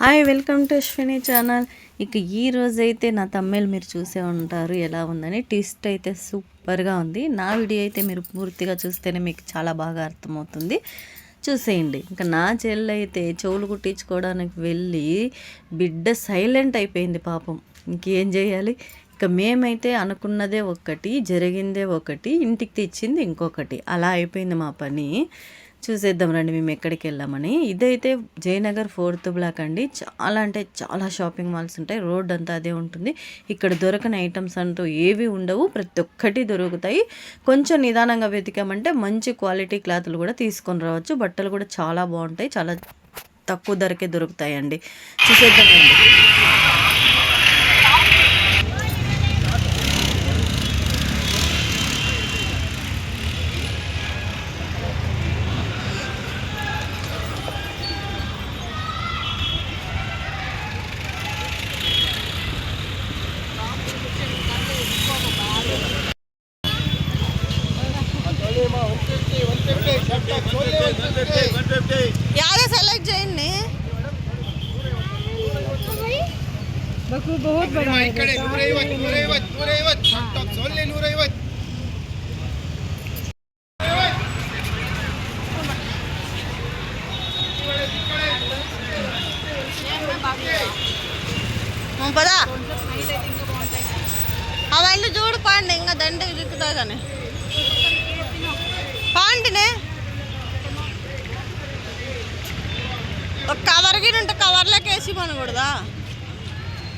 Hi welcome to Ashwini channel. ఇక ఈ రోజైతే నా తమ్ಮೇల్ మీరు చూసే ఉంటారు ఎలా ఉందని. ట్విస్ట్ అయితే సూపర్గా ఉంది. నా వీడియో అయితే మీరు పూర్తిగా చూస్తేనే మీకు చాలా బాగా అర్థమవుతుంది, చూసేయండి. ఇంకా నా చెల్లి అయితే చెవులు కుట్టించుకోవడానికి వెళ్ళి బిడ్డ సైలెంట్ అయిపోయింది పాపం. ఇంకేం చేయాలి? ఇక మేమైతే అనుకున్నదే ఒకటి, జరిగిందే ఒకటి, ఇంటికి తెచ్చింది ఇంకొకటి, అలా అయిపోయింది మా పని. చూసేద్దాం రండి మేము ఎక్కడికి వెళ్ళామని. ఇదైతే జయనగర్ 4th బ్లాక్ అండి. చాలా అంటే చాలా షాపింగ్ మాల్స్ ఉంటాయి, రోడ్ అంతా అదే ఉంటుంది. ఇక్కడ దొరకని ఐటమ్స్ అంటూ ఏవి ఉండవు, ప్రతి ఒక్కటి దొరుకుతాయి. కొంచెం నిదానంగా వెతికామంటే మంచి క్వాలిటీ క్లాతులు కూడా తీసుకొని రావచ్చు. బట్టలు కూడా చాలా బాగుంటాయి, చాలా తక్కువ ధరకే దొరుకుతాయండి. చూసేద్దాం రండి. ಯಾವ್ದು ಸೆಲೆಕ್ಟ್ చేయండి. ಬಕು बहुत बड़ा है. ಈ ಕಡೆ 150 ಟಾಪ್ ಸೊಲ್ಲೆ 150. పదా అవన్నీ చూడు పాండి, ఇంకా దండ దిక్కుతా కానీ పాండినే ఒక కవర్కి ఉంటే కవర్లోకి వేసి మనకూడదా?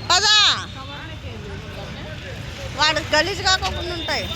పదా వాడు గలీజ్ కాకుండా ఉంటాయి.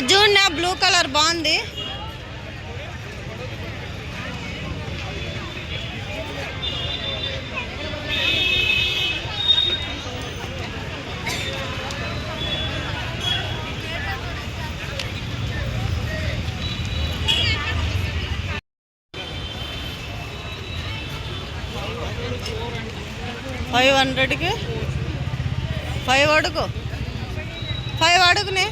చూడండి, బ్లూ కలర్ బాగుంది. $500కి 5 అడుగు, 5 అడుగునే.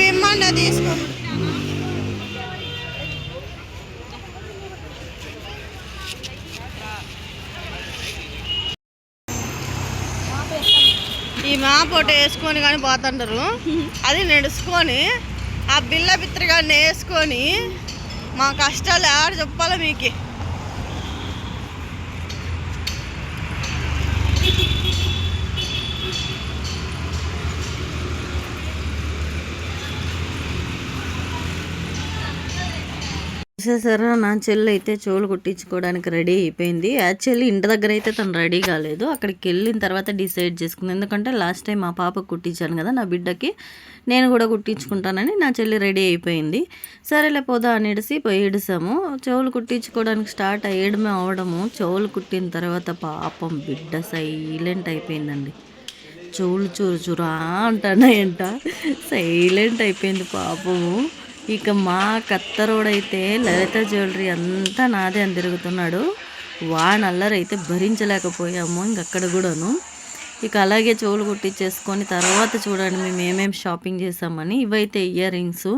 ఇమ్మండి తీసుకో. ఈ మాపోట వేసుకొని కానీ పోతుంటారు, అది నడుచుకొని ఆ బిల్ల బిత్రగాన్ని వేసుకొని మా కష్టాలు ఎవరు చెప్పాలి మీకు. చూసేసారా, నా చెల్లి అయితే చెవులు కుట్టించుకోవడానికి రెడీ అయిపోయింది. యాక్చువల్లీ ఇంటి దగ్గర అయితే తను రెడీ కాలేదు, అక్కడికి వెళ్ళిన తర్వాత డిసైడ్ చేసుకుంది. ఎందుకంటే లాస్ట్ టైం మా పాపకు కుట్టించాను కదా, నా బిడ్డకి నేను కూడా కుట్టించుకుంటానని నా చెల్లి రెడీ అయిపోయింది. సరేలే పోదా అని పోయి ఏడిసాము. చెవులు కుట్టించుకోవడానికి స్టార్ట్ అయ్యడమే అవడము. చెవులు కుట్టిన తర్వాత పాపం బిడ్డ సైలెంట్ అయిపోయిందండి. చెవులు చూరు చూరా అంటానంట, సైలెంట్ అయిపోయింది పాపము. ఇక మా కత్తరోడైతే లలిత జ్యువెలరీ అంతా నాదే అని తిరుగుతున్నాడు. వానల్లరైతే భరించలేకపోయాము ఇంకక్కడ కూడాను. ఇక అలాగే చెవులు కుట్టించేసుకొని తర్వాత చూడండి మేము ఏమేమి షాపింగ్ చేసామని. ఇవైతే ఇయర్ రింగ్స్,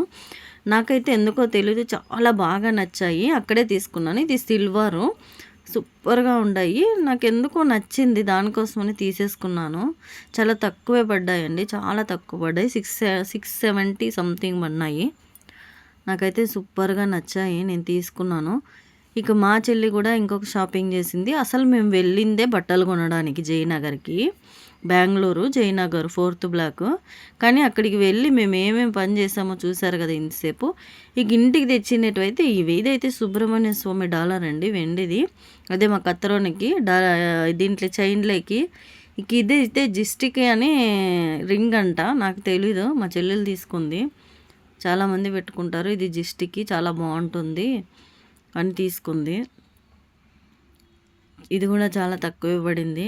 నాకైతే ఎందుకో తెలియదు చాలా బాగా నచ్చాయి, అక్కడే తీసుకున్నాను. ఇది సిల్వరు, సూపర్గా ఉన్నాయి, నాకు ఎందుకో నచ్చింది, దానికోసమని తీసేసుకున్నాను. చాలా తక్కువే పడ్డాయండి, చాలా తక్కువ పడ్డాయి. 670 సంథింగ్ పడినాయి. నాకైతే సూపర్గా నచ్చాయి, నేను తీసుకున్నాను. ఇక మా చెల్లి కూడా ఇంకొక షాపింగ్ చేసింది. అసలు మేము వెళ్ళిందే బట్టలు కొనడానికి జయనగర్కి. Bengaluru Jayanagar 4th black. కానీ అక్కడికి వెళ్ళి మేము ఏమేమి పని చేసామో చూసారు కదా ఇంతసేపు. ఇక ఇంటికి తెచ్చినట్టువైతే ఇదైతే సుబ్రహ్మణ్య స్వామి డాలర్ అండి, వెండిది. అదే మా కత్తరోనికి దీంట్లో చైన్లోకి. ఇక ఇదైతే జిస్టిక్ అని రింగ్ అంట, నాకు తెలీదు, మా చెల్లెలు తీసుకుంది. చాలామంది పెట్టుకుంటారు, ఇది జిస్టిక్కి చాలా బాగుంటుంది అని తీసుకుంది. ఇది కూడా చాలా తక్కువ పడింది.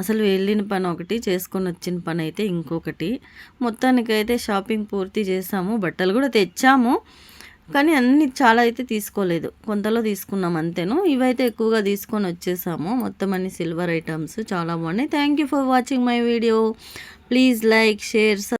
అసలు వెళ్ళిన పని ఒకటి, చేసుకొని వచ్చిన పని అయితే ఇంకొకటి. మొత్తానికైతే షాపింగ్ పూర్తి చేసాము, బట్టలు కూడా తెచ్చాము. కానీ అన్ని చాలా అయితే తీసుకోలేదు, కొంతలో తీసుకున్నాం అంతేను. ఇవైతే ఎక్కువగా తీసుకొని వచ్చేసాము. మొత్తం అన్ని సిల్వర్ ఐటమ్స్ చాలా బాగున్నాయి. Thank you for watching my video. Please like, share.